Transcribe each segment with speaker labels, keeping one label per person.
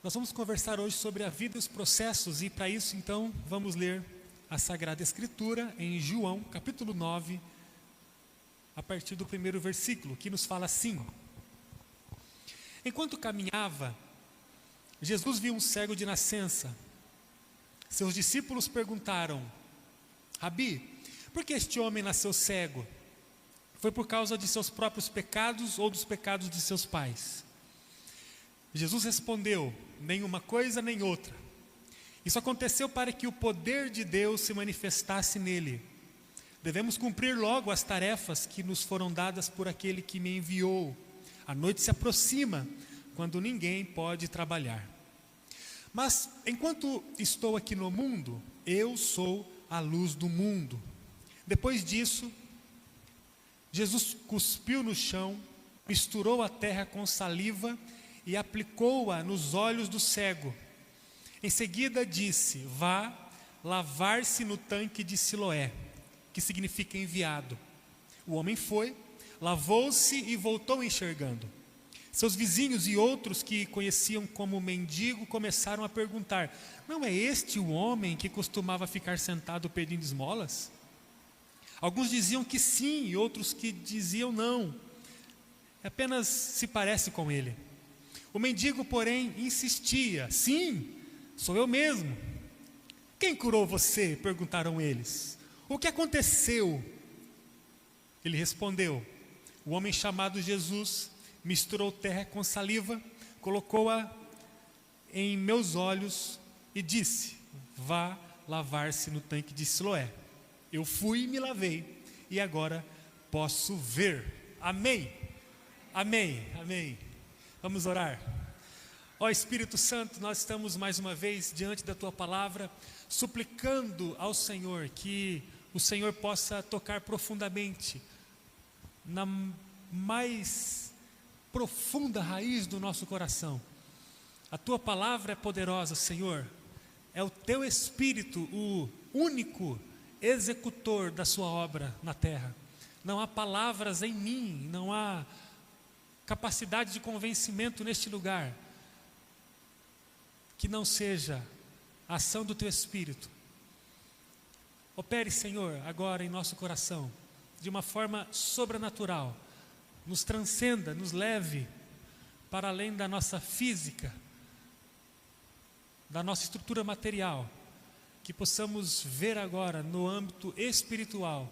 Speaker 1: Nós vamos conversar hoje sobre a vida e os processos, e para isso então vamos ler a Sagrada Escritura em João, capítulo 9, a partir do primeiro versículo, que nos fala assim: Enquanto caminhava, Jesus viu um cego de nascença. Seus discípulos perguntaram: Rabi, por que este homem nasceu cego? Foi por causa de seus próprios pecados ou dos pecados de seus pais? Jesus respondeu: nem uma coisa nem outra. Isso aconteceu para que o poder de Deus se manifestasse nele. Devemos cumprir logo as tarefas que nos foram dadas por aquele que me enviou. A noite se aproxima, quando ninguém pode trabalhar. Mas enquanto estou aqui no mundo, eu sou a luz do mundo. Depois disso, Jesus cuspiu no chão, misturou a terra com saliva e aplicou-a nos olhos do cego. Em seguida disse: vá lavar-se no tanque de Siloé, que significa enviado. O homem foi, lavou-se e voltou enxergando. Seus vizinhos e outros que conheciam como mendigo começaram a perguntar: não é este o homem que costumava ficar sentado pedindo esmolas? Alguns diziam que sim e outros que diziam não. Apenas se parece com ele. O mendigo, porém, insistia: sim, sou eu mesmo. Quem curou você? Perguntaram eles. O que aconteceu? Ele respondeu: o homem chamado Jesus misturou terra com saliva, colocou-a em meus olhos e disse: vá lavar-se no tanque de Siloé. Eu fui e me lavei, e agora posso ver. Amém, amém, amém. Vamos orar. Ó Espírito Santo, nós estamos mais uma vez diante da Tua Palavra, suplicando ao Senhor que o Senhor possa tocar profundamente na mais profunda raiz do nosso coração. A Tua Palavra é poderosa, Senhor. É o Teu Espírito o único executor da Sua obra na terra. Não há palavras em mim, não há capacidade de convencimento neste lugar que não seja a ação do Teu Espírito. Opere, Senhor, agora em nosso coração, de uma forma sobrenatural. Nos transcenda, nos leve para além da nossa física, da nossa estrutura material, que possamos ver agora no âmbito espiritual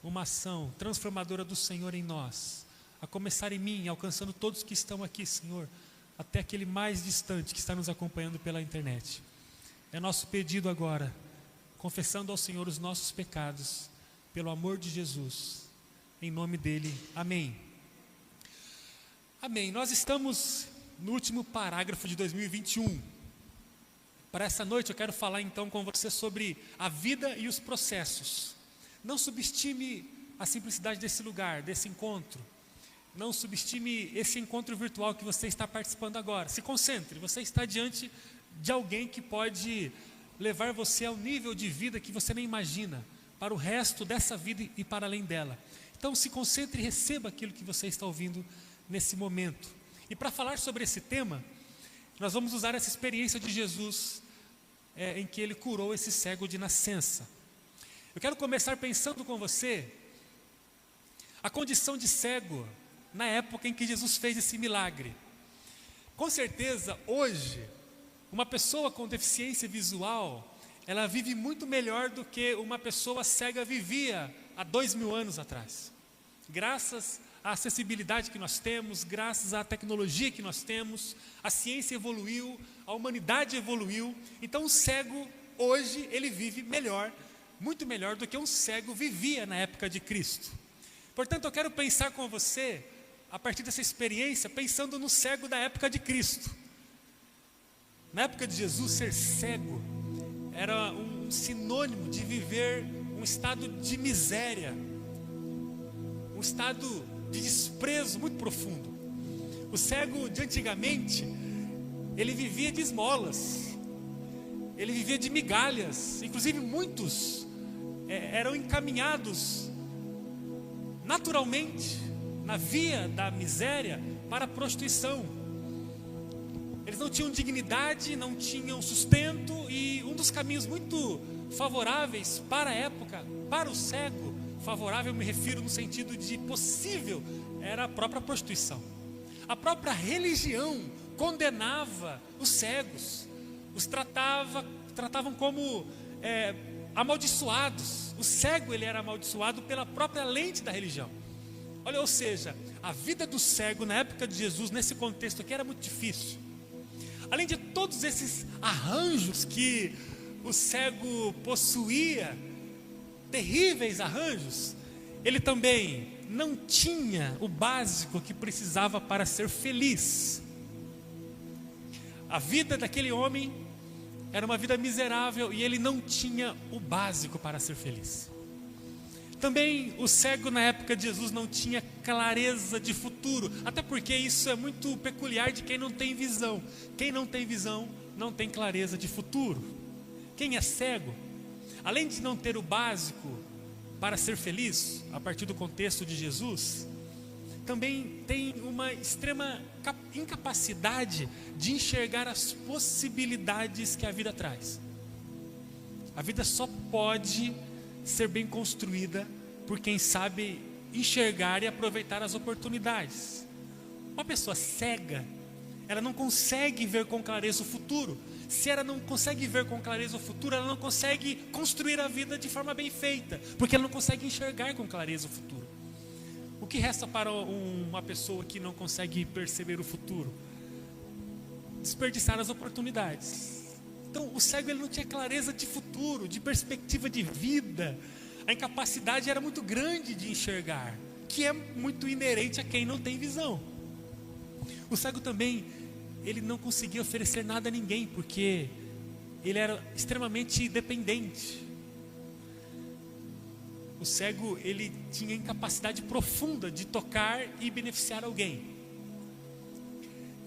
Speaker 1: uma ação transformadora do Senhor em nós, a começar em mim, alcançando todos que estão aqui, Senhor, até aquele mais distante que está nos acompanhando pela internet. É nosso pedido agora, confessando ao Senhor os nossos pecados, pelo amor de Jesus, em nome dele, amém. Amém. Nós estamos no último parágrafo de 2021. Para essa noite eu quero falar então com você sobre a vida e os processos. Não subestime a simplicidade desse lugar, desse encontro. Não subestime esse encontro virtual que você está participando agora. Se concentre, você está diante de alguém que pode levar você ao nível de vida que você nem imagina, para o resto dessa vida e para além dela. Então se concentre e receba aquilo que você está ouvindo nesse momento. E para falar sobre esse tema, nós vamos usar essa experiência de Jesus, em que ele curou esse cego de nascença. Eu quero começar pensando com você a condição de cego na época em que Jesus fez esse milagre. Com certeza, hoje, uma pessoa com deficiência visual, ela vive muito melhor do que uma pessoa cega vivia há 2000 anos atrás. Graças à acessibilidade que nós temos, graças à tecnologia que nós temos, a ciência evoluiu, a humanidade evoluiu. Então o cego hoje ele vive melhor, muito melhor do que um cego vivia na época de Cristo. Portanto, eu quero pensar com você, a partir dessa experiência, pensando no cego da época de Cristo. Na época de Jesus, ser cego era um sinônimo de viver um estado de miséria, um estado de desprezo muito profundo. O cego de antigamente, ele vivia de esmolas, ele vivia de migalhas. Inclusive muitos eram encaminhados naturalmente na via da miséria para a prostituição. Eles não tinham dignidade, não tinham sustento, e um dos caminhos muito favoráveis para a época, para o cego, favorável eu me refiro no sentido de possível, era a própria prostituição. A própria religião condenava os cegos, os tratavam como amaldiçoados. O cego ele era amaldiçoado pela própria lente da religião. Olha, ou seja, a vida do cego na época de Jesus, nesse contexto aqui, era muito difícil. Além de todos esses arranjos que o cego possuía, terríveis arranjos, ele também não tinha o básico que precisava para ser feliz. A vida daquele homem era uma vida miserável e ele não tinha o básico para ser feliz. Também o cego na época de Jesus não tinha clareza de futuro, até porque isso é muito peculiar de quem não tem visão. Quem não tem visão não tem clareza de futuro. Quem é cego, além de não ter o básico para ser feliz, a partir do contexto de Jesus, também tem uma extrema incapacidade de enxergar as possibilidades que a vida traz. A vida só pode ser bem construída por quem sabe enxergar e aproveitar as oportunidades. Uma pessoa cega, ela não consegue ver com clareza o futuro. Se ela não consegue ver com clareza o futuro, ela não consegue construir a vida de forma bem feita, porque ela não consegue enxergar com clareza o futuro. O que resta para uma pessoa que não consegue perceber o futuro? Desperdiçar as oportunidades. Então, o cego ele não tinha clareza de futuro, de perspectiva de vida. A incapacidade era muito grande de enxergar, que é muito inerente a quem não tem visão. O cego também, ele não conseguia oferecer nada a ninguém, porque ele era extremamente dependente. O cego, ele tinha incapacidade profunda de tocar e beneficiar alguém.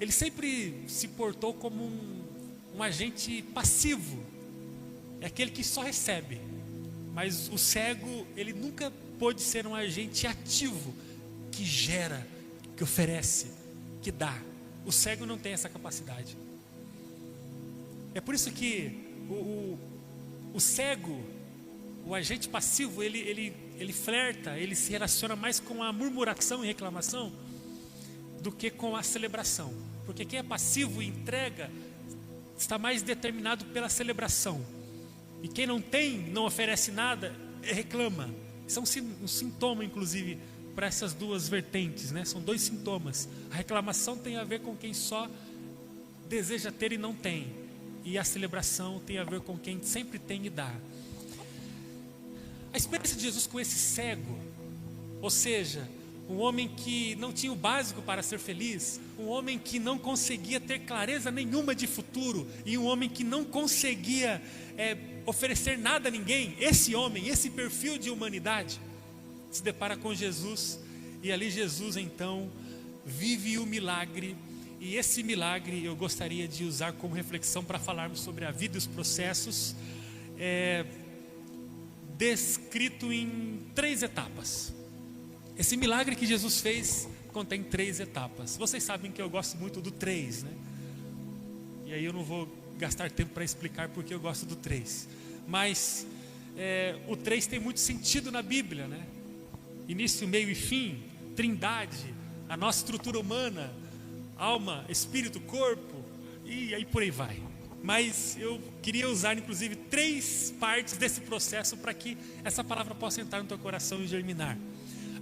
Speaker 1: Ele sempre se portou como um agente passivo, é aquele que só recebe. Mas o cego, ele nunca pôde ser um agente ativo, que gera, que oferece, que dá. O cego não tem essa capacidade. É por isso que o cego, o agente passivo, ele flerta, ele se relaciona mais com a murmuração e reclamação do que com a celebração. Porque quem é passivo e entrega está mais determinado pela celebração. E quem não tem, não oferece nada, reclama. Isso é um sintoma, inclusive, para essas duas vertentes, né? São dois sintomas. A reclamação tem a ver com quem só deseja ter e não tem. E a celebração tem a ver com quem sempre tem e dá. A experiência de Jesus com esse cego, ou seja, um homem que não tinha o básico para ser feliz, um homem que não conseguia ter clareza nenhuma de futuro, e um homem que não conseguia oferecer nada a ninguém, esse homem, esse perfil de humanidade, se depara com Jesus, e ali Jesus então vive o milagre, e esse milagre eu gostaria de usar como reflexão para falarmos sobre a vida e os processos, descrito em 3 etapas. Esse milagre que Jesus fez contém 3 etapas. Vocês sabem que eu gosto muito do 3, né? E aí eu não vou gastar tempo para explicar porque eu gosto do 3. Mas o 3 tem muito sentido na Bíblia, né? Início, meio e fim, trindade, a nossa estrutura humana, alma, espírito, corpo, e aí por aí vai. Mas eu queria usar inclusive 3 partes desse processo para que essa palavra possa entrar no teu coração e germinar.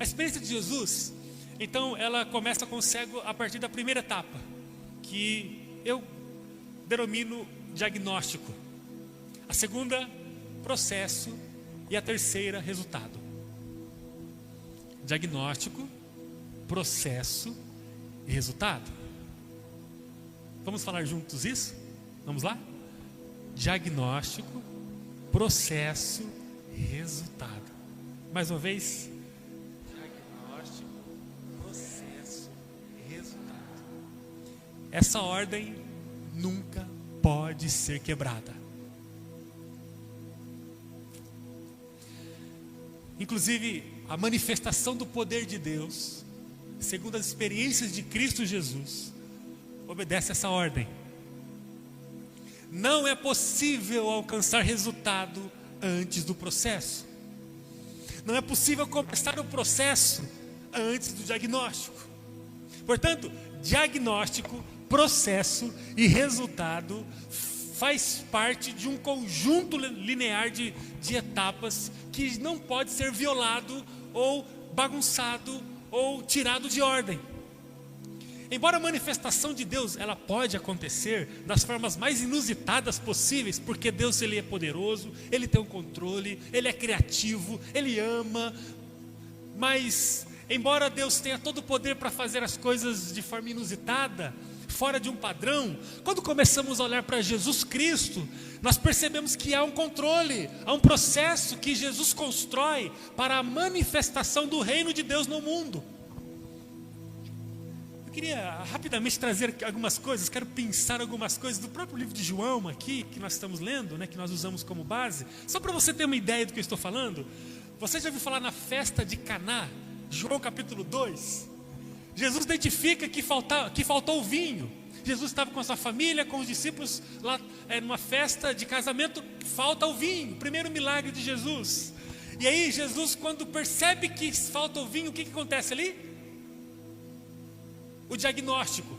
Speaker 1: A experiência de Jesus, então, ela começa com o cego a partir da primeira etapa, que eu denomino diagnóstico. A segunda, processo, e a terceira, resultado. Diagnóstico, processo e resultado. Vamos falar juntos isso? Vamos lá? Diagnóstico, processo e resultado. Mais uma vez. Diagnóstico, processo e resultado. Essa ordem nunca pode ser quebrada. Inclusive, a manifestação do poder de Deus, segundo as experiências de Cristo Jesus, obedece essa ordem. Não é possível alcançar resultado antes do processo. Não é possível começar o processo antes do diagnóstico. Portanto, diagnóstico, processo e resultado faz parte de um conjunto linear de etapas que não pode ser violado ou bagunçado ou tirado de ordem. Embora a manifestação de Deus, ela pode acontecer das formas mais inusitadas possíveis, porque Deus, ele é poderoso, ele tem o controle, ele é criativo, ele ama, mas embora Deus tenha todo o poder para fazer as coisas de forma inusitada, fora de um padrão, quando começamos a olhar para Jesus Cristo, nós percebemos que há um controle, há um processo que Jesus constrói para a manifestação do reino de Deus no mundo. Eu queria rapidamente trazer algumas coisas, quero pensar algumas coisas do próprio livro de João aqui, que nós estamos lendo, que nós usamos como base, só para você ter uma ideia do que eu estou falando. Você já ouviu falar na festa de Caná? João capítulo 2, Jesus identifica que faltou o vinho. Jesus estava com a sua família, com os discípulos lá numa festa de casamento, falta o vinho, primeiro milagre de Jesus. E aí Jesus, quando percebe que falta o vinho, o que acontece ali? O diagnóstico.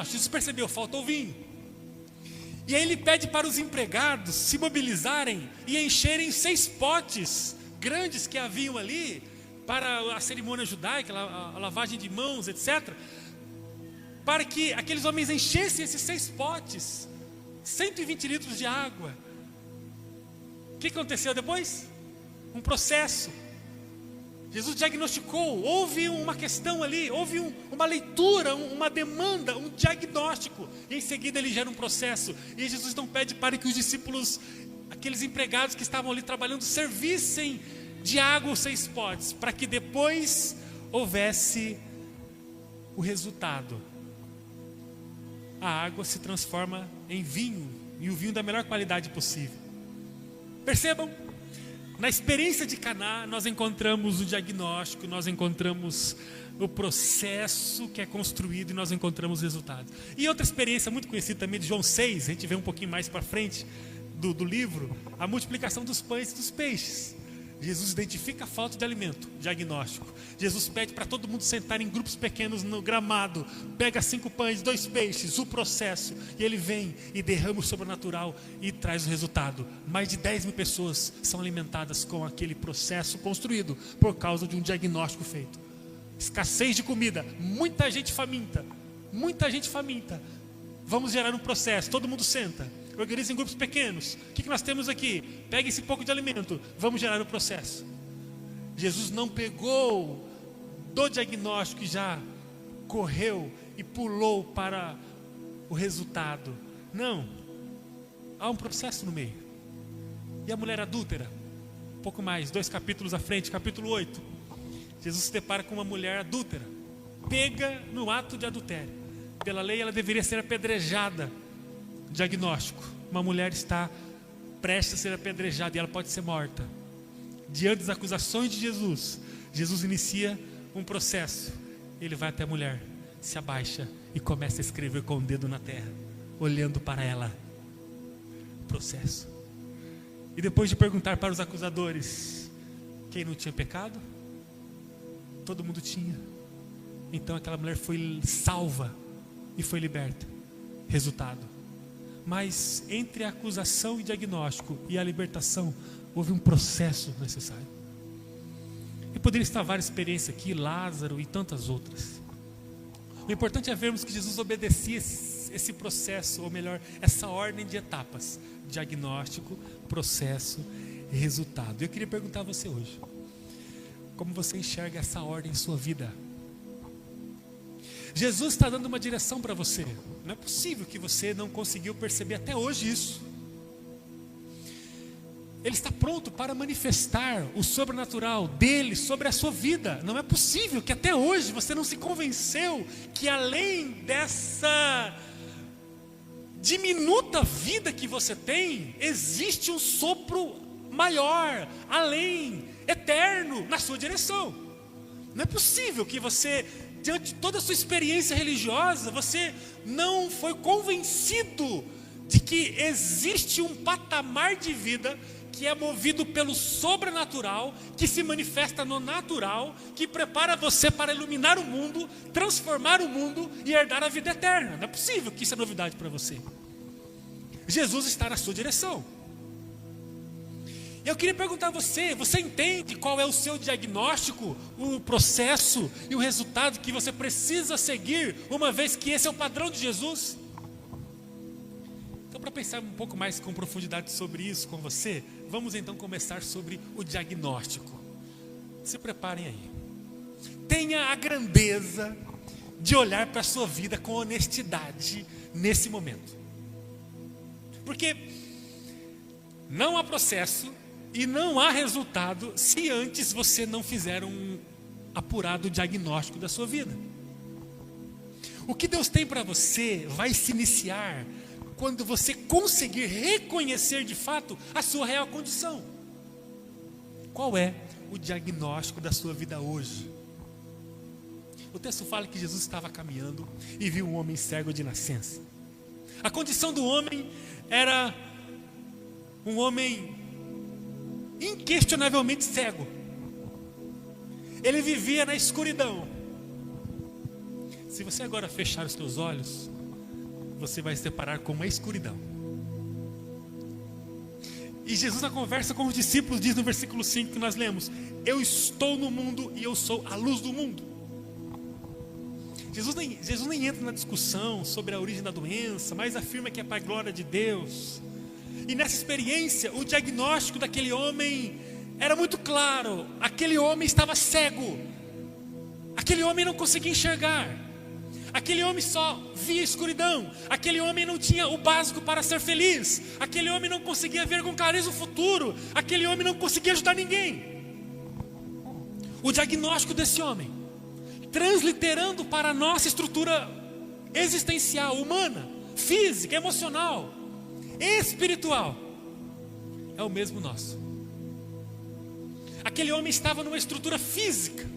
Speaker 1: Jesus percebeu, faltou o vinho. E aí ele pede para os empregados se mobilizarem e encherem 6 potes grandes que haviam ali, para a cerimônia judaica, a lavagem de mãos, etc., para que aqueles homens enchessem esses 6 potes, 120 litros de água. O que aconteceu depois? Um processo. Jesus diagnosticou, houve uma questão ali, houve uma leitura, uma demanda, um diagnóstico, e em seguida ele gera um processo. E Jesus não pede para que os discípulos, aqueles empregados que estavam ali trabalhando, servissem de água os 6 potes, para que depois houvesse o resultado. A água se transforma em vinho, e o vinho da melhor qualidade possível. Percebam, na experiência de Caná, nós encontramos o diagnóstico, nós encontramos o processo que é construído e nós encontramos o resultado. E outra experiência muito conhecida também de João 6, a gente vê um pouquinho mais para frente do livro, a multiplicação dos pães e dos peixes. Jesus identifica a falta de alimento, diagnóstico. Jesus pede para todo mundo sentar em grupos pequenos no gramado, pega 5 pães, 2 peixes, o processo, e ele vem e derrama o sobrenatural e traz o resultado. Mais de 10 mil pessoas são alimentadas com aquele processo construído por causa de um diagnóstico feito. Escassez de comida, muita gente faminta. Vamos gerar um processo, todo mundo senta, organiza em grupos pequenos. O que nós temos aqui? Pega esse pouco de alimento, vamos gerar o processo. Jesus não pegou do diagnóstico e já correu e pulou para o resultado. Não, há um processo no meio. E a mulher adúltera, um pouco mais, 2 capítulos à frente, capítulo 8, Jesus se depara com uma mulher adúltera, pega no ato de adultério. Pela lei ela deveria ser apedrejada. Diagnóstico: uma mulher está prestes a ser apedrejada e ela pode ser morta. Diante das acusações de Jesus, Jesus inicia um processo. Ele vai até a mulher, se abaixa e começa a escrever com o dedo na terra, olhando para ela. Processo. E depois de perguntar para os acusadores quem não tinha pecado, todo mundo tinha. Então aquela mulher foi salva e foi liberta. Resultado: mas entre a acusação e diagnóstico e a libertação, houve um processo necessário. E poderia estar várias experiências aqui, Lázaro e tantas outras. O importante é vermos que Jesus obedecia esse processo, ou melhor, essa ordem de etapas: diagnóstico, processo e resultado. Eu queria perguntar a você hoje, como você enxerga essa ordem em sua vida? Jesus está dando uma direção para você. Não é possível que você não conseguiu perceber até hoje isso. Ele está pronto para manifestar o sobrenatural dele sobre a sua vida. Não é possível que até hoje você não se convenceu que além dessa diminuta vida que você tem, existe um sopro maior, além, eterno, na sua direção. Não é possível que você diante de toda a sua experiência religiosa, você não foi convencido de que existe um patamar de vida que é movido pelo sobrenatural, que se manifesta no natural, que prepara você para iluminar o mundo, transformar o mundo e herdar a vida eterna. Não é possível que isso é novidade para você. Jesus está na sua direção. Eu queria perguntar a você, você entende qual é o seu diagnóstico, o processo e o resultado que você precisa seguir, uma vez que esse é o padrão de Jesus? Então, para pensar um pouco mais com profundidade sobre isso com você, vamos então começar sobre o diagnóstico. Se preparem aí. Tenha a grandeza de olhar para a sua vida com honestidade nesse momento. Porque não há processo e não há resultado se antes você não fizer um apurado diagnóstico da sua vida. O que Deus tem para você vai se iniciar quando você conseguir reconhecer de fato a sua real condição. Qual é o diagnóstico da sua vida hoje? O texto fala que Jesus estava caminhando e viu um homem cego de nascença. A condição do homem era um homem inquestionavelmente cego. Ele vivia na escuridão. Se você agora fechar os seus olhos, você vai se deparar com uma escuridão. E Jesus, na conversa com os discípulos, diz no versículo 5 que nós lemos: eu estou no mundo e eu sou a luz do mundo. Jesus nem entra na discussão sobre a origem da doença, mas afirma que é para a glória de Deus. E nessa experiência, o diagnóstico daquele homem era muito claro. Aquele homem estava cego. Aquele homem não conseguia enxergar. Aquele homem só via escuridão. Aquele homem não tinha o básico para ser feliz. Aquele homem não conseguia ver com clareza o futuro. Aquele homem não conseguia ajudar ninguém. O diagnóstico desse homem, transliterando para a nossa estrutura existencial, humana, física, emocional, espiritual, é o mesmo nosso. Aquele homem estava numa estrutura física,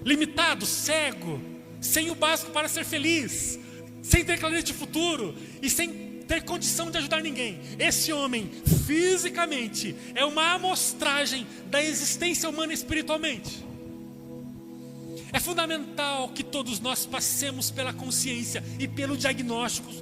Speaker 1: limitado, cego, sem o básico para ser feliz, sem ter clareza de futuro e sem ter condição de ajudar ninguém. Esse homem, fisicamente, é uma amostragem da existência humana espiritualmente. É fundamental que todos nós passemos pela consciência e pelo diagnóstico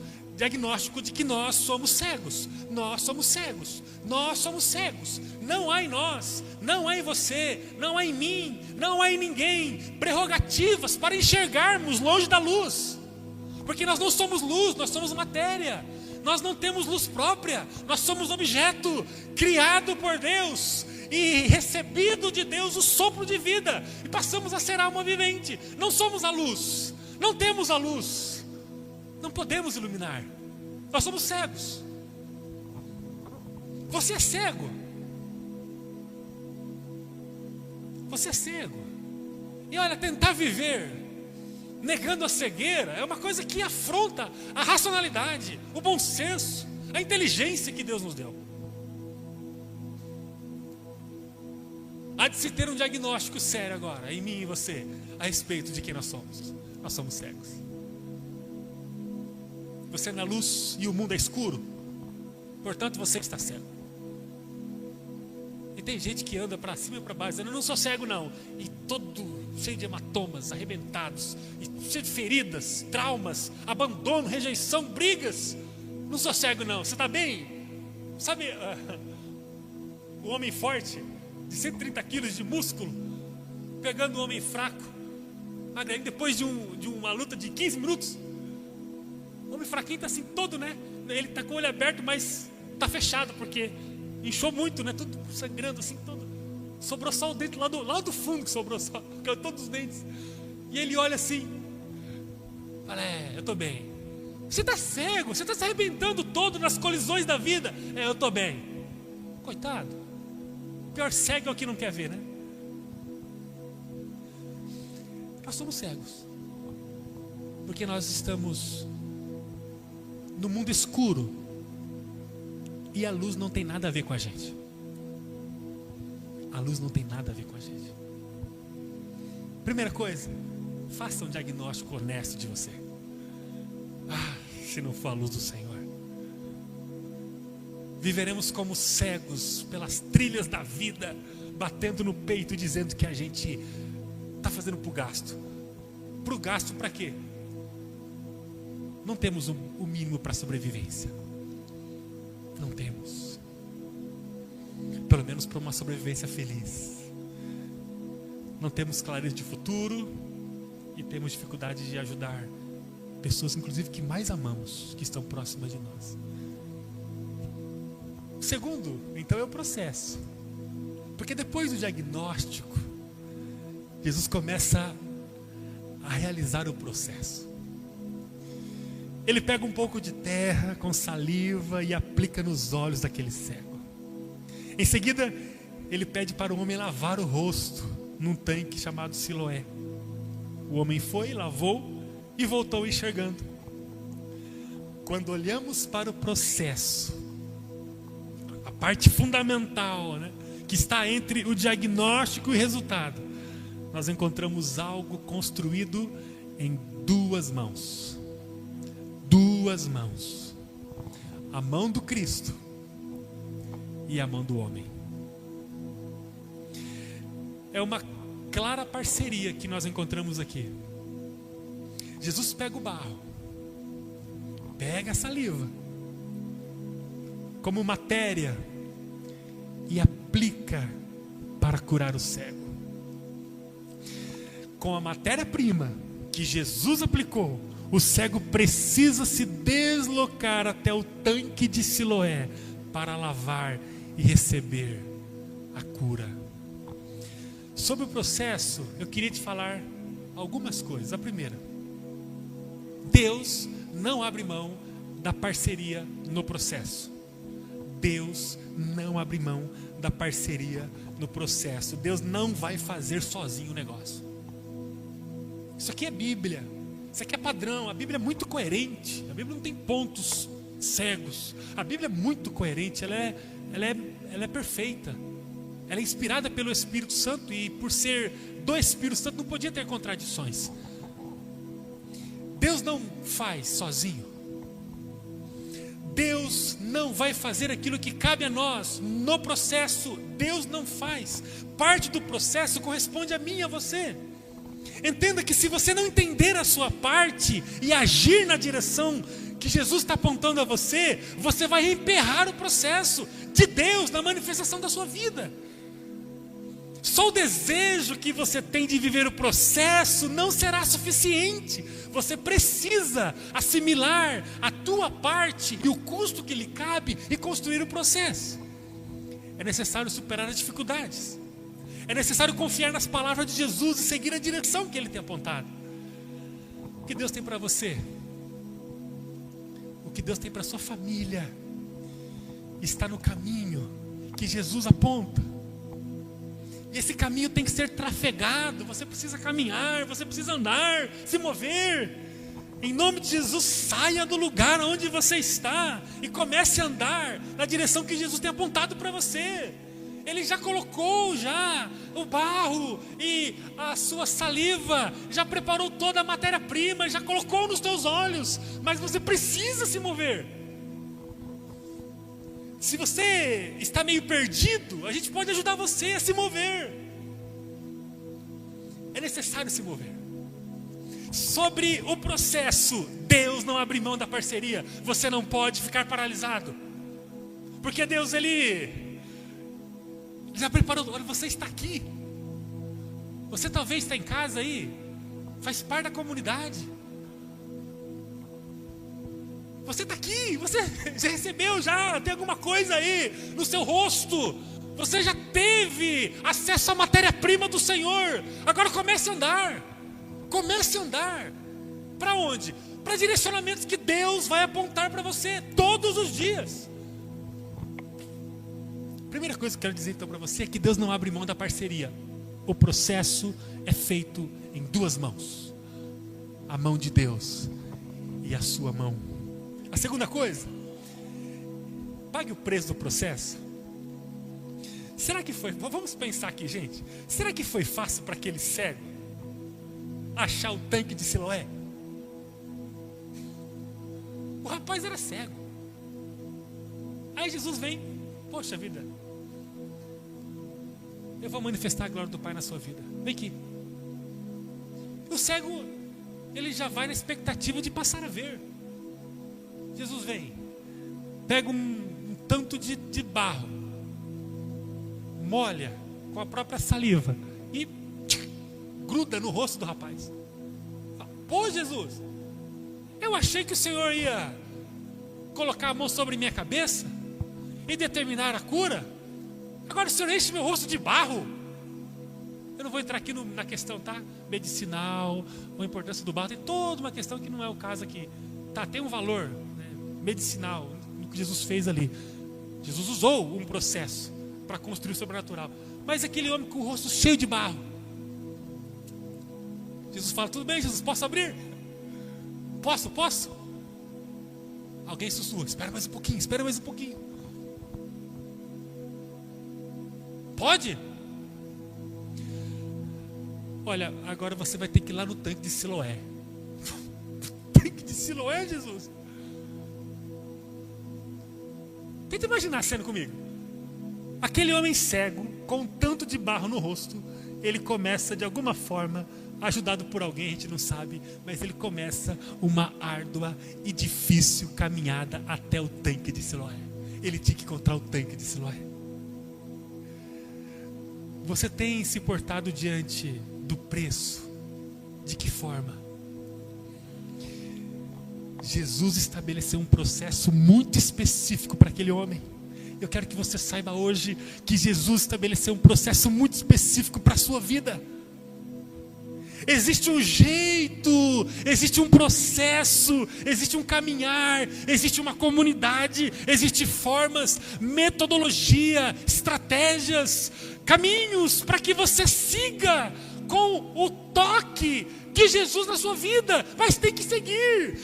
Speaker 1: de que nós somos cegos. Nós somos cegos. Nós somos cegos. Não há em nós, não há em você, não há em mim, não há em ninguém prerrogativas para enxergarmos longe da luz. Porque nós não somos luz, nós somos matéria. Nós não temos luz própria. Nós somos objeto criado por Deus e recebido de Deus o sopro de vida, e passamos a ser alma vivente. Não somos a luz, não temos a luz, não podemos iluminar. Nós somos cegos. Você é cego. Você é cego. E olha, tentar viver negando a cegueira é uma coisa que afronta a racionalidade, o bom senso, a inteligência que Deus nos deu. Há de se ter um diagnóstico sério agora, em mim e você, a respeito de quem nós somos. Nós somos cegos. Você é na luz e o mundo é escuro, portanto você está cego. E tem gente que anda para cima e para baixo dizendo: eu não sou cego não. E todo cheio de hematomas, arrebentados, e cheio de feridas, traumas, abandono, rejeição, brigas. Não sou cego não. Você está bem? Sabe, o homem forte, de 130 quilos de músculo, pegando um homem fraco, depois de uma luta de 15 minutos, o homem fraquinho está assim todo, né? Ele está com o olho aberto, mas está fechado, porque inchou muito, né? Tudo sangrando assim, todo. Sobrou só o dente lá do fundo, que sobrou só, caiu todos os dentes. E ele olha assim, fala: eu estou bem. Você está cego, você está se arrebentando todo nas colisões da vida. Eu estou bem. Coitado. Pior cego é o que não quer ver, né? Nós somos cegos, porque nós estamos no mundo escuro e a luz não tem nada a ver com a gente. A luz não tem nada a ver com a gente. Primeira coisa, faça um diagnóstico honesto de você. Se não for a luz do Senhor, viveremos como cegos pelas trilhas da vida, batendo no peito, dizendo que a gente está fazendo para o gasto. Para o gasto para quê? Não temos o mínimo para a sobrevivência. Não temos. Pelo menos para uma sobrevivência feliz. Não temos clareza de futuro e temos dificuldade de ajudar pessoas, inclusive, que mais amamos, que estão próximas de nós. O segundo, então, é o processo. Porque depois do diagnóstico, Jesus começa a realizar o processo. Ele pega um pouco de terra com saliva e aplica nos olhos daquele cego. Em seguida, ele pede para o homem lavar o rosto num tanque chamado Siloé. O homem foi, lavou e voltou enxergando. Quando olhamos para o processo, a parte fundamental, que está entre o diagnóstico e o resultado, nós encontramos algo construído em duas mãos. Duas mãos. A mão do Cristo e a mão do homem. É uma clara parceria que nós encontramos aqui. Jesus pega o barro, pega a saliva como matéria e aplica para curar o cego. Com a matéria-prima que Jesus aplicou, o cego precisa se deslocar até o tanque de Siloé para lavar e receber a cura. Sobre o processo, eu queria te falar algumas coisas. A primeira, Deus não abre mão da parceria no processo. Deus não abre mão da parceria no processo. Deus não vai fazer sozinho o negócio. Isso aqui é Bíblia. Isso aqui é padrão. A Bíblia é muito coerente. A Bíblia não tem pontos cegos. A Bíblia é muito coerente. Ela é perfeita. Ela é inspirada pelo Espírito Santo. E por ser do Espírito Santo não podia ter contradições. Deus não faz sozinho. Deus não vai fazer aquilo que cabe a nós no processo. Deus não faz. Parte do processo corresponde a mim e a você. Entenda que se você não entender a sua parte e agir na direção que Jesus está apontando a você, você vai emperrar o processo de Deus na manifestação da sua vida. Só o desejo que você tem de viver o processo não será suficiente. Você precisa assimilar a tua parte e o custo que lhe cabe e construir o processo. É necessário superar as dificuldades. É necessário confiar nas palavras de Jesus e seguir a direção que Ele tem apontado. O que Deus tem para você? O que Deus tem para a sua família? Está no caminho que Jesus aponta. E esse caminho tem que ser trafegado. Você precisa caminhar, você precisa andar, se mover. Em nome de Jesus, saia do lugar onde você está e comece a andar na direção que Jesus tem apontado para você. Ele já colocou o barro e a sua saliva, já preparou toda a matéria-prima, já colocou nos teus olhos, mas você precisa se mover. Se você está meio perdido, a gente pode ajudar você a se mover. É necessário se mover. Sobre o processo, Deus não abre mão da parceria. Você não pode ficar paralisado, porque Deus, Ele já preparou. Olha, você está aqui. Você talvez está em casa aí, faz parte da comunidade. Você está aqui, você já recebeu, tem alguma coisa aí no seu rosto. Você já teve acesso à matéria-prima do Senhor. Agora comece a andar. Comece a andar. Para onde? Para direcionamentos que Deus vai apontar para você todos os dias. Primeira coisa que eu quero dizer então para você é que Deus não abre mão da parceria. O processo é feito em duas mãos. A mão de Deus e a sua mão. A segunda coisa, pague o preço do processo. Será que foi, vamos pensar aqui, gente, será que foi fácil para aquele cego? achar o tanque de Siloé? O rapaz era cego. Aí Jesus vem, poxa vida, eu vou manifestar a glória do Pai na sua vida. Vem aqui. O cego, ele já vai na expectativa de passar a ver. Jesus vem, pega um tanto de barro, molha com a própria saliva e gruda no rosto do rapaz. Pô, Jesus, eu achei que o Senhor ia colocar a mão sobre minha cabeça e determinar a cura. Agora o Senhor enche meu rosto de barro. Eu não vou entrar aqui na questão, tá? Medicinal, a importância do barro. Tem toda uma questão que não é o caso aqui. Tá, tem um valor, né, medicinal no que Jesus fez ali. Jesus usou um processo para construir o sobrenatural. Mas aquele homem com o rosto cheio de barro. Jesus fala, tudo bem, Jesus, posso abrir? Posso? Alguém sussurra, espera mais um pouquinho. Pode? Olha, agora você vai ter que ir lá no tanque de Siloé. Tanque de Siloé, Jesus? Tenta imaginar a cena comigo. Aquele homem cego, com um tanto de barro no rosto, ele começa de alguma forma, ajudado por alguém, a gente não sabe, mas ele começa uma árdua e difícil caminhada até o tanque de Siloé. Ele tinha que encontrar o tanque de Siloé. Você tem se portado diante do preço? De que forma? Jesus estabeleceu um processo muito específico para aquele homem. Eu quero que você saiba hoje que Jesus estabeleceu um processo muito específico para a sua vida. Existe um jeito, existe um processo, existe um caminhar, existe uma comunidade, existem formas, metodologia, estratégias, caminhos para que você siga com o toque de Jesus na sua vida. Mas tem que seguir.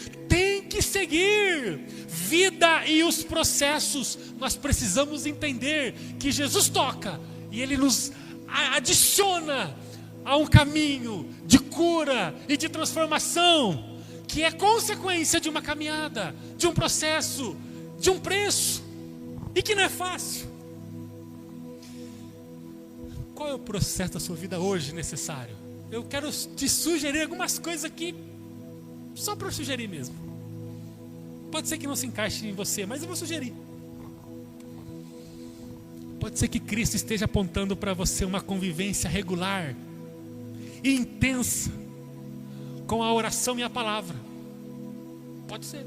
Speaker 1: Vida e os processos, nós precisamos entender que Jesus toca e Ele nos adiciona a um caminho de cura e de transformação, que é consequência de uma caminhada, de um processo, de um preço, e que não é fácil. Qual é o processo da sua vida hoje necessário? Eu quero te sugerir algumas coisas aqui, só para sugerir mesmo. Pode ser que não se encaixe em você, mas eu vou sugerir. Pode ser que Cristo esteja apontando para você uma convivência regular e intensa com a oração e a palavra. Pode ser.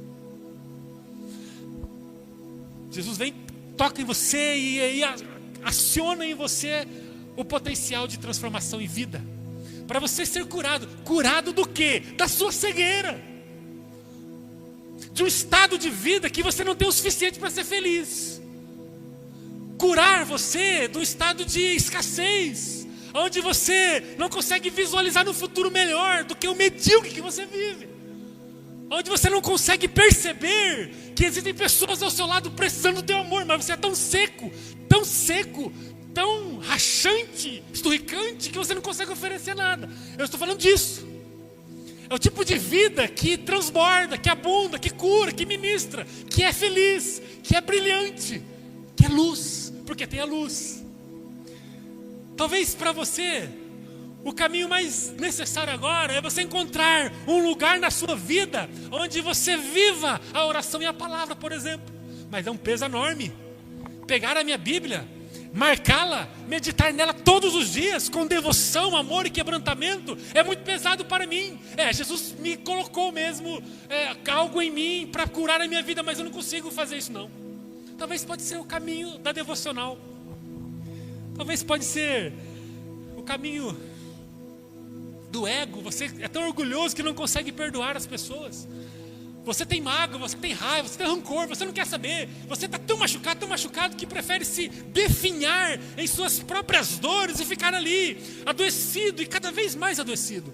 Speaker 1: Jesus vem, toca em você e aciona em você o potencial de transformação em vida, para você ser curado. Curado do quê? Da sua cegueira, de um estado de vida que você não tem o suficiente para ser feliz. Curar você do estado de escassez, onde você não consegue visualizar um futuro melhor do que o medíocre que você vive, onde você não consegue perceber que existem pessoas ao seu lado precisando do teu amor, mas você é tão seco, tão rachante, esturricante, que você não consegue oferecer nada. Eu estou falando disso. É o tipo de vida que transborda, que abunda, que cura, que ministra, que é feliz, que é brilhante, que é luz, porque tem a luz. Talvez para você, o caminho mais necessário agora é você encontrar um lugar na sua vida onde você viva a oração e a palavra, por exemplo. Mas é um peso enorme. Pegar a minha Bíblia, marcá-la, meditar nela todos os dias, com devoção, amor e quebrantamento, é muito pesado para mim. Jesus me colocou mesmo algo em mim para curar a minha vida, mas eu não consigo fazer isso não. Talvez pode ser o caminho da devocional. Talvez pode ser o caminho do ego. Você é tão orgulhoso que não consegue perdoar as pessoas. Você tem mágoa, você tem raiva, você tem rancor, você não quer saber. Você está tão machucado que prefere se definhar em suas próprias dores e ficar ali, adoecido e cada vez mais adoecido.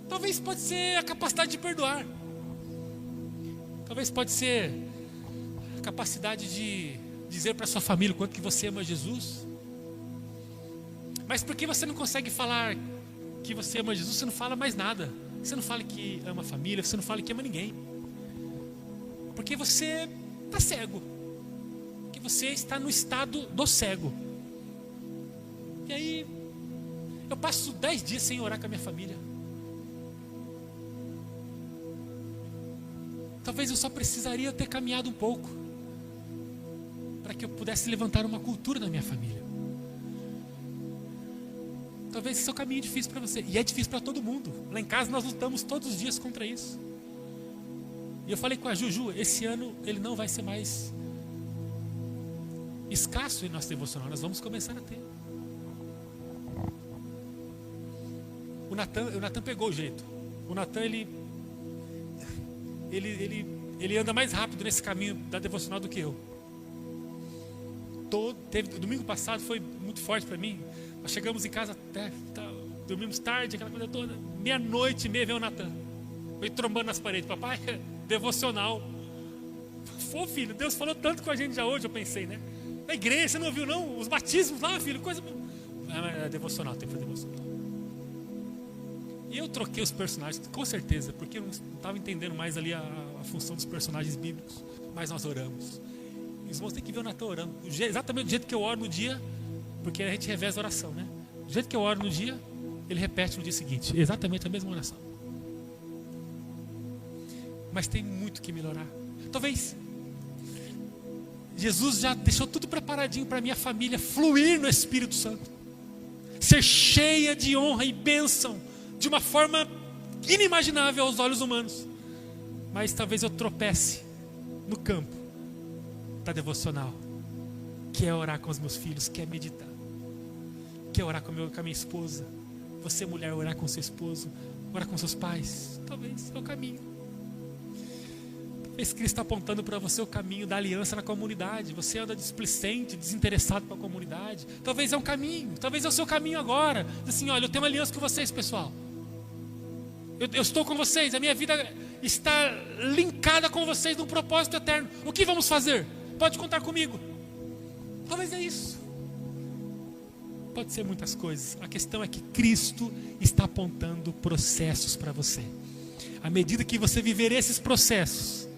Speaker 1: Talvez pode ser a capacidade de perdoar. Talvez pode ser a capacidade de dizer para sua família o quanto que você ama Jesus. Mas por que você não consegue falar que você ama Jesus, você não fala mais nada. Você não fala que ama a família, você não fala que ama ninguém. Porque você está cego. Porque você está no estado do cego. E aí, eu passo 10 dias sem orar com a minha família. Talvez eu só precisaria ter caminhado um pouco para que eu pudesse levantar uma cultura na minha família. Talvez esse é o caminho difícil para você. E é difícil para todo mundo. Lá em casa nós lutamos todos os dias contra isso. E eu falei com a Juju, esse ano ele não vai ser mais escasso em nosso devocional. Nós vamos começar a ter. O Natan pegou o jeito. O Natan, ele anda mais rápido nesse caminho da devocional do que eu. Domingo passado foi muito forte para mim. Nós chegamos em casa, dormimos tarde, aquela coisa toda. 00:30 veio o Natan. Foi trombando nas paredes. Papai, devocional. Pô, filho, Deus falou tanto com a gente já hoje, eu pensei, né? Na igreja, você não ouviu não? Os batismos lá, filho, coisa... É devocional, tem que fazer devocional. E eu troquei os personagens, com certeza, porque eu não estava entendendo mais ali a função dos personagens bíblicos. Mas nós oramos. Os irmãos têm que ver o Natan orando. Exatamente do jeito que eu oro no dia, porque a gente reveza a oração, né? Do jeito que eu oro no dia, ele repete no dia seguinte. Exatamente a mesma oração. Mas tem muito que melhorar. Talvez Jesus já deixou tudo preparadinho para a minha família fluir no Espírito Santo. Ser cheia de honra e bênção. De uma forma inimaginável aos olhos humanos. Mas talvez eu tropece no campo da devocional, que é orar com os meus filhos, que é meditar, que é orar com a minha esposa. Você, mulher, orar com seu esposo, orar com seus pais. Talvez é o caminho. Talvez Cristo está apontando para você o caminho da aliança na comunidade. Você anda displicente, desinteressado com a comunidade. Talvez é um caminho, talvez é o seu caminho agora. Diz assim, olha, eu tenho uma aliança com vocês, pessoal. Eu estou com vocês, a minha vida está linkada com vocês num propósito eterno. O que vamos fazer? Pode contar comigo. Talvez é isso. Pode ser muitas coisas. A questão é que Cristo está apontando processos para você. À medida que você viver esses processos,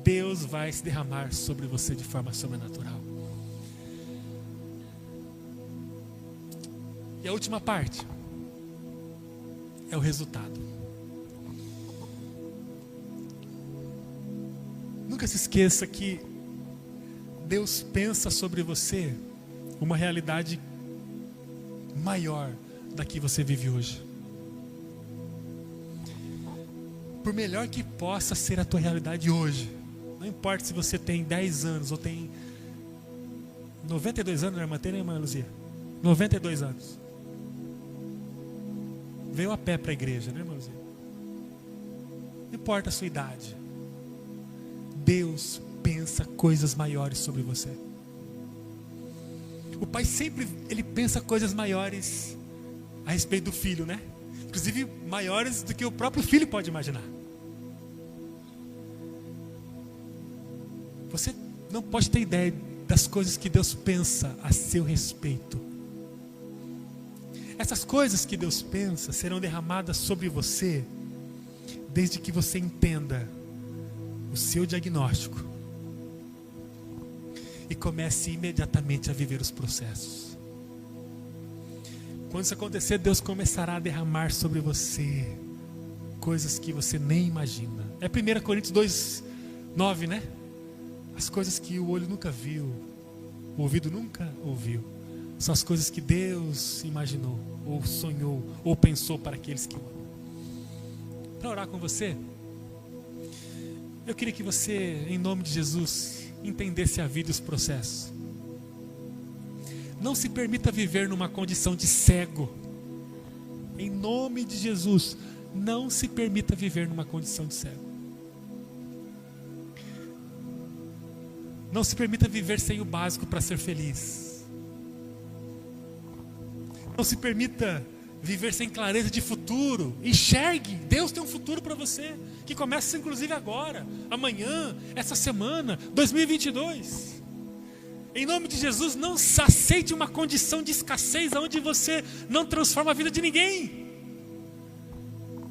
Speaker 1: Deus vai se derramar sobre você de forma sobrenatural. E a última parte é o resultado. Nunca se esqueça que Deus pensa sobre você uma realidade maior da que você vive hoje. Por melhor que possa ser a tua realidade hoje, não importa se você tem 10 anos ou tem 92 anos, né, irmã? Tem, né, irmã Luzia? 92 anos. Veio a pé para a igreja, né, irmã Luzia? Não importa a sua idade. Deus pensa coisas maiores sobre você. O pai sempre, ele pensa coisas maiores a respeito do filho, né? Inclusive maiores do que o próprio filho pode imaginar. Você não pode ter ideia das coisas que Deus pensa a seu respeito. Essas coisas que Deus pensa serão derramadas sobre você desde que você entenda o seu diagnóstico e comece imediatamente a viver os processos. Quando isso acontecer, Deus começará a derramar sobre você coisas que você nem imagina. É 1 Coríntios 2:9, né? As coisas que o olho nunca viu, o ouvido nunca ouviu, são as coisas que Deus imaginou, ou sonhou, ou pensou para aqueles que o amam. Para orar com você, eu queria que você, em nome de Jesus, entendesse a vida e os processos. Não se permita viver numa condição de cego. Em nome de Jesus, não se permita viver numa condição de cego. Não se permita viver sem o básico para ser feliz. Não se permita viver sem clareza de futuro. Enxergue, Deus tem um futuro para você, que começa inclusive agora, amanhã, essa semana, 2022. Em nome de Jesus, não aceite uma condição de escassez onde você não transforma a vida de ninguém.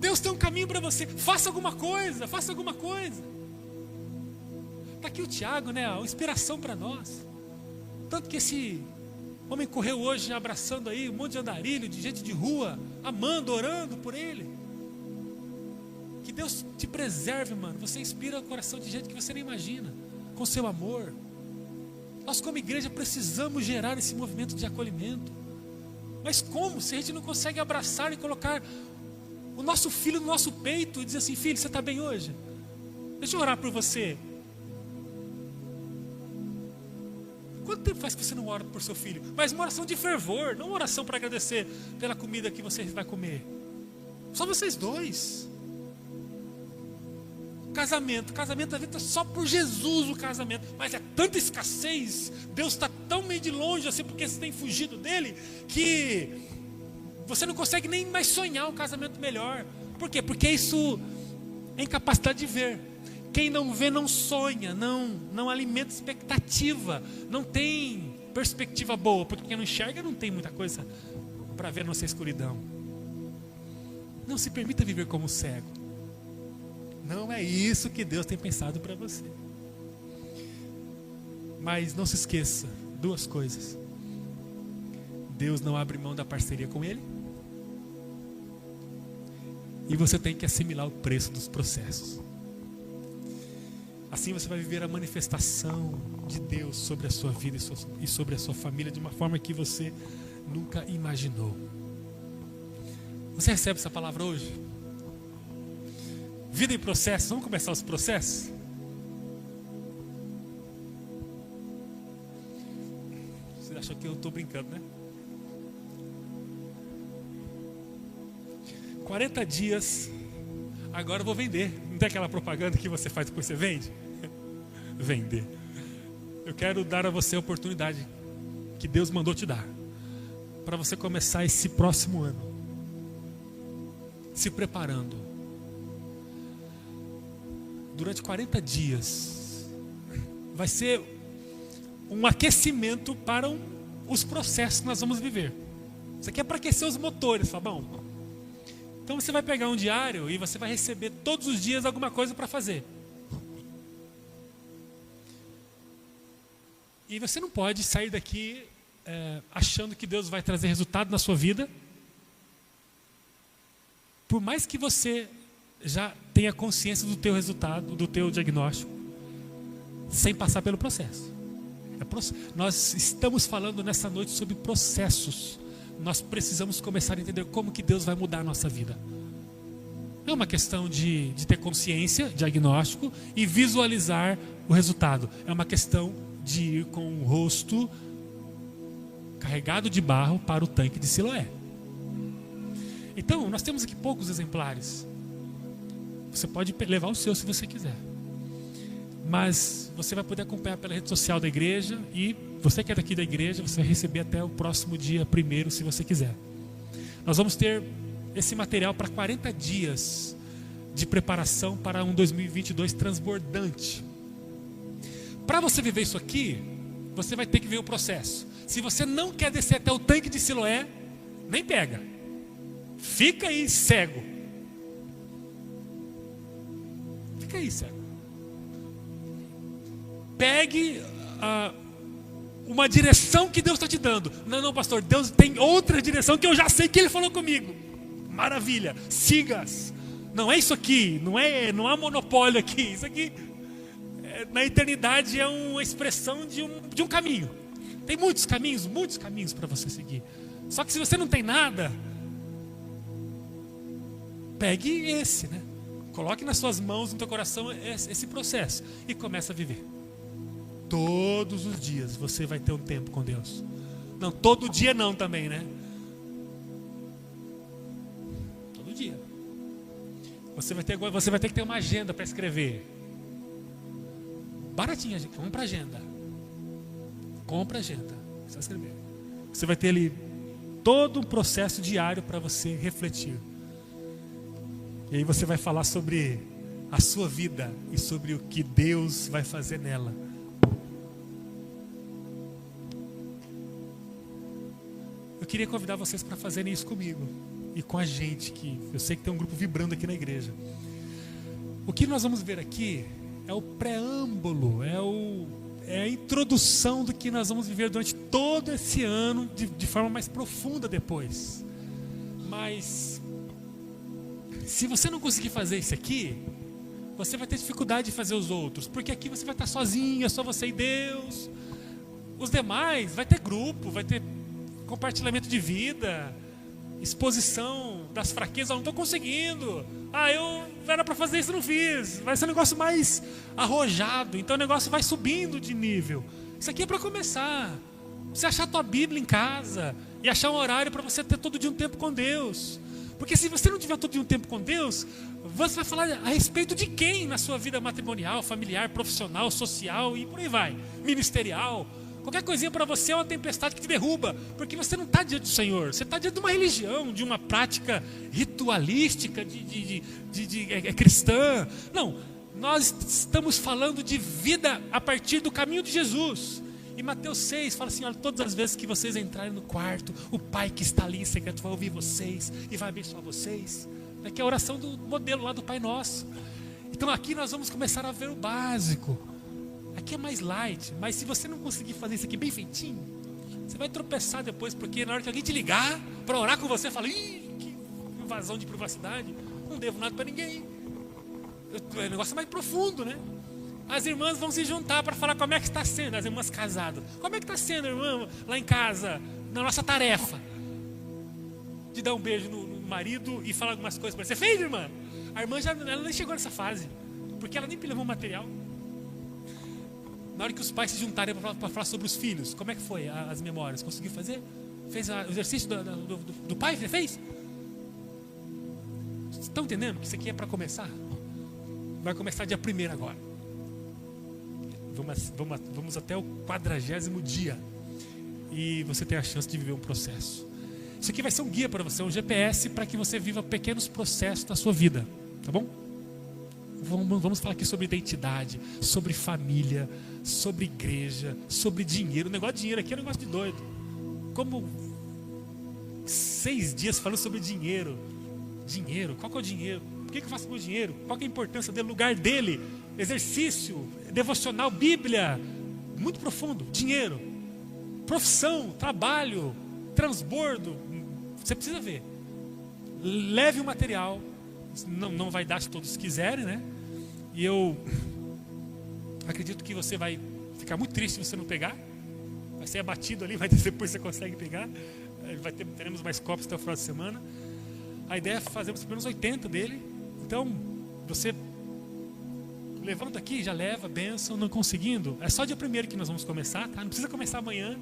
Speaker 1: Deus tem um caminho para você. Faça alguma coisa, faça alguma coisa. Está aqui o Tiago, né? Uma inspiração para nós. Tanto que esse homem correu hoje abraçando aí um monte de andarilho, de gente de rua, amando, orando por ele. Que Deus te preserve, mano. Você inspira o coração de gente que você nem imagina, com seu amor. Nós como igreja precisamos gerar esse movimento de acolhimento. Mas como? Se a gente não consegue abraçar e colocar o nosso filho no nosso peito e dizer assim: filho, você está bem hoje? Deixa eu orar por você. Quanto tempo faz que você não ora por seu filho? Mas uma oração de fervor, não uma oração para agradecer pela comida que você vai comer. Só vocês dois. Casamento é feito só por Jesus o casamento. Mas é tanta escassez, Deus está tão meio de longe assim, porque você tem fugido dele, que você não consegue nem mais sonhar um casamento melhor. Por quê? Porque isso é incapacidade de ver. Quem não vê não sonha, não alimenta expectativa, não tem perspectiva boa, porque quem não enxerga não tem muita coisa para ver a nossa escuridão. Não se permita viver como cego. Não é isso que Deus tem pensado para você. Mas não se esqueça, duas coisas. Deus não abre mão da parceria com Ele. E você tem que assimilar o preço dos processos. Assim você vai viver a manifestação de Deus sobre a sua vida e sobre a sua família de uma forma que você nunca imaginou. Você recebe essa palavra hoje? Vida em processo. Vamos começar os processos? Você achou que eu estou brincando, né? 40 dias. Agora eu vou vender. Não tem aquela propaganda que você faz depois você vende? Vender. Eu quero dar a você a oportunidade que Deus mandou te dar, para você começar esse próximo ano se preparando. Durante 40 dias vai ser um aquecimento para os processos que nós vamos viver. Isso aqui é para aquecer os motores, Fabão. Então você vai pegar um diário e você vai receber todos os dias alguma coisa para fazer. E você não pode sair daqui achando que Deus vai trazer resultado na sua vida, por mais que você já tenha consciência do teu resultado, do teu diagnóstico, sem passar pelo processo. Nós estamos falando nessa noite sobre processos. Nós precisamos começar a entender como que Deus vai mudar a nossa vida. É uma questão de ter consciência, diagnóstico e visualizar o resultado. É uma questão de ir com o rosto carregado de barro para o tanque de Siloé. Então, nós temos aqui poucos exemplares. Você pode levar o seu se você quiser. Mas você vai poder acompanhar pela rede social da igreja. E você que é daqui da igreja, você vai receber até o próximo dia 1º, se você quiser. Nós vamos ter esse material para 40 dias de preparação para um 2022 transbordante. Para você viver isso aqui, você vai ter que ver o processo. Se você não quer descer até o tanque de Siloé, nem pega. Fica aí cego. Fica aí cego. Pegue uma direção que Deus está te dando. Não, pastor, Deus tem outra direção que eu já sei que Ele falou comigo. Maravilha, siga-as. Não é isso aqui, não há monopólio aqui. Isso aqui, na eternidade, é uma expressão de um caminho. Tem muitos caminhos para você seguir. Só que se você não tem nada, pegue esse, né? Coloque nas suas mãos, no teu coração, esse processo e comece a viver. Todos os dias você vai ter um tempo com Deus. Não, todo dia não também, né? Todo dia. Você vai ter que ter uma agenda para escrever. Baratinha, gente. Compra agenda. Você vai escrever. Você vai ter ali todo um processo diário para você refletir. E aí você vai falar sobre a sua vida e sobre o que Deus vai fazer nela. Eu queria convidar vocês para fazerem isso comigo. e com a gente, que eu sei que tem um grupo vibrando aqui na igreja. O que nós vamos ver aqui é o preâmbulo, é a introdução do que nós vamos viver durante todo esse ano de forma mais profunda depois. Mas se você não conseguir fazer isso aqui, você vai ter dificuldade de fazer os outros, porque aqui você vai estar sozinho, é só você e Deus. Os demais vai ter grupo, vai ter compartilhamento de vida, exposição das fraquezas. Eu não estou conseguindo, eu era para fazer isso, não fiz. Vai ser um negócio mais arrojado, então o negócio vai subindo de nível. Isso aqui é para começar. Você achar a tua Bíblia em casa e achar um horário para você ter todo dia um tempo com Deus. Porque se você não tiver todo dia um tempo com Deus, você vai falar a respeito de quem na sua vida matrimonial, familiar, profissional, social e por aí vai, ministerial. Qualquer coisinha para você é uma tempestade que te derruba, porque você não está diante do Senhor, você está diante de uma religião, de uma prática ritualística, cristã. Não, nós estamos falando de vida a partir do caminho de Jesus. E Mateus 6 fala assim, olha, todas as vezes que vocês entrarem no quarto, o Pai que está ali em secreto vai ouvir vocês e vai abençoar vocês. Que é a oração do modelo lá do Pai Nosso. Então aqui nós vamos começar a ver o básico. Aqui é mais light, mas se você não conseguir fazer isso aqui bem feitinho, você vai tropeçar depois, porque na hora que alguém te ligar para orar com você, fala, que invasão de privacidade, não devo nada para ninguém. O negócio é mais profundo, né? As irmãs vão se juntar para falar como é que está sendo, as irmãs casadas. Como é que está sendo, irmã, lá em casa, na nossa tarefa? De dar um beijo no marido e falar algumas coisas para você. Fez, irmã? A irmã ela nem chegou nessa fase, porque ela nem levou material. Na hora que os pais se juntarem para falar sobre os filhos, como é que foi as memórias? Conseguiu fazer? Fez o exercício do pai? Fez? Vocês estão entendendo que isso aqui é para começar? Vai começar dia 1º agora. Vamos até o 40º dia. E você tem a chance de viver um processo. Isso aqui vai ser um guia para você, um GPS para que você viva pequenos processos da sua vida. Tá bom? Vamos falar aqui sobre identidade, sobre família, sobre igreja, sobre dinheiro. O negócio de dinheiro aqui é um negócio de doido. Como 6 dias falando sobre dinheiro. Dinheiro, qual que é o dinheiro? Por que eu faço com o dinheiro? Qual que é a importância dele, lugar dele? Exercício, devocional, Bíblia. Muito profundo. Dinheiro, profissão, trabalho, transbordo. Você precisa ver. Leve o material. Não vai dar se todos quiserem, né? E eu acredito que você vai ficar muito triste se você não pegar. Vai ser abatido ali, mas depois você consegue pegar. Teremos mais cópias até o final de semana. A ideia é fazermos pelo menos 80 dele. Então, você levanta aqui, já leva, bênção. Não conseguindo, é só dia 1º que nós vamos começar, tá? Não precisa começar amanhã.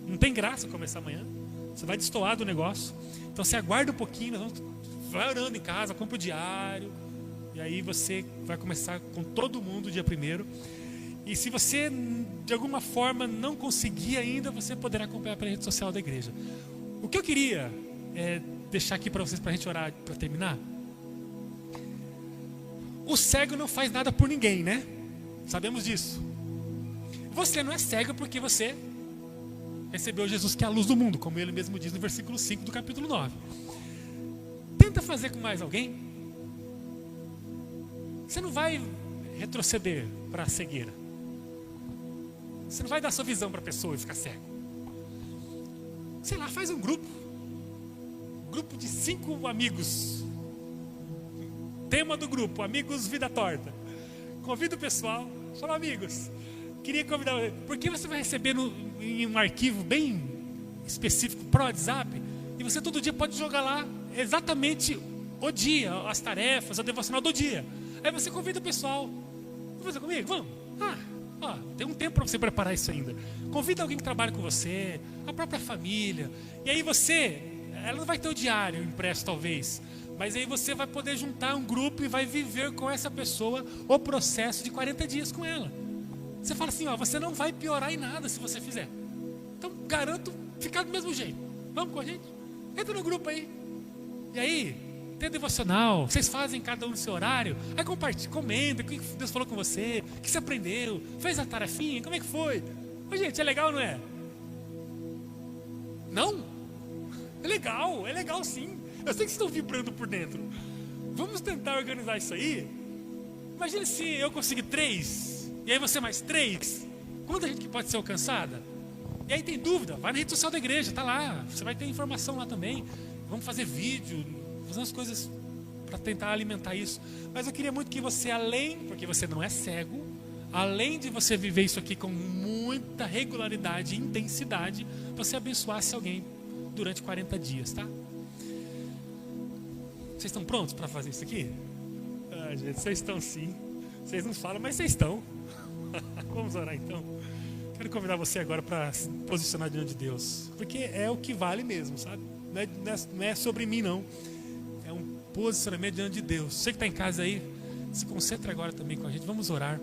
Speaker 1: Não tem graça começar amanhã. Você vai destoar do negócio. Então você aguarda um pouquinho, vai orando em casa, compra o diário. E aí você vai começar com todo mundo dia 1º. E se você de alguma forma não conseguir ainda, você poderá acompanhar pela rede social da igreja. O que eu queria deixar aqui para vocês, para a gente orar, para terminar. O cego não faz nada por ninguém, né? Sabemos disso. Você não é cego porque você recebeu Jesus, que é a luz do mundo, como ele mesmo diz no versículo 5 do capítulo 9. Tenta fazer com mais alguém. Você não vai retroceder para a cegueira. Você não vai dar sua visão para a pessoa e ficar cego. Sei lá, faz um grupo. Grupo de 5 amigos. Tema do grupo, amigos vida torta. Convida o pessoal. Fala, amigos, queria convidar. Porque você vai receber em um arquivo bem específico para o WhatsApp. E você todo dia pode jogar lá exatamente o dia, as tarefas, a devocional do dia. Aí você convida o pessoal. Vamos fazer comigo? Vamos? Tem um tempo para você preparar isso ainda. Convida alguém que trabalha com você, a própria família. E aí ela não vai ter o diário impresso talvez, mas aí você vai poder juntar um grupo e vai viver com essa pessoa o processo de 40 dias com ela. Você fala assim, você não vai piorar em nada se você fizer. Então garanto ficar do mesmo jeito. Vamos com a gente? Entra no grupo aí. E aí, tem devocional, vocês fazem cada um no seu horário. Aí compartilha, comenta o que Deus falou com você, o que você aprendeu, fez a tarefinha, como é que foi? Ô, gente, é legal, não é? Não? É legal sim. Eu sei que vocês estão vibrando por dentro. Vamos tentar organizar isso aí. Imagine se eu conseguir 3, e aí você mais 3. Quanta gente que pode ser alcançada? E aí tem dúvida, vai na rede social da igreja, tá lá. Você vai ter informação lá também. Vamos fazer vídeo, fazer umas coisas para tentar alimentar isso. Mas eu queria muito que você, porque você não é cego, além de você viver isso aqui com muita regularidade e intensidade, você abençoasse alguém durante 40 dias, tá? Vocês estão prontos para fazer isso aqui? Ah, gente, vocês estão sim. Vocês não falam, mas vocês estão. Vamos orar então. Quero convidar você agora para se posicionar diante de Deus, porque é o que vale mesmo, sabe? Não é sobre mim, não. É um posicionamento diante de Deus. Você que está em casa aí, se concentra agora também com a gente. Vamos orar.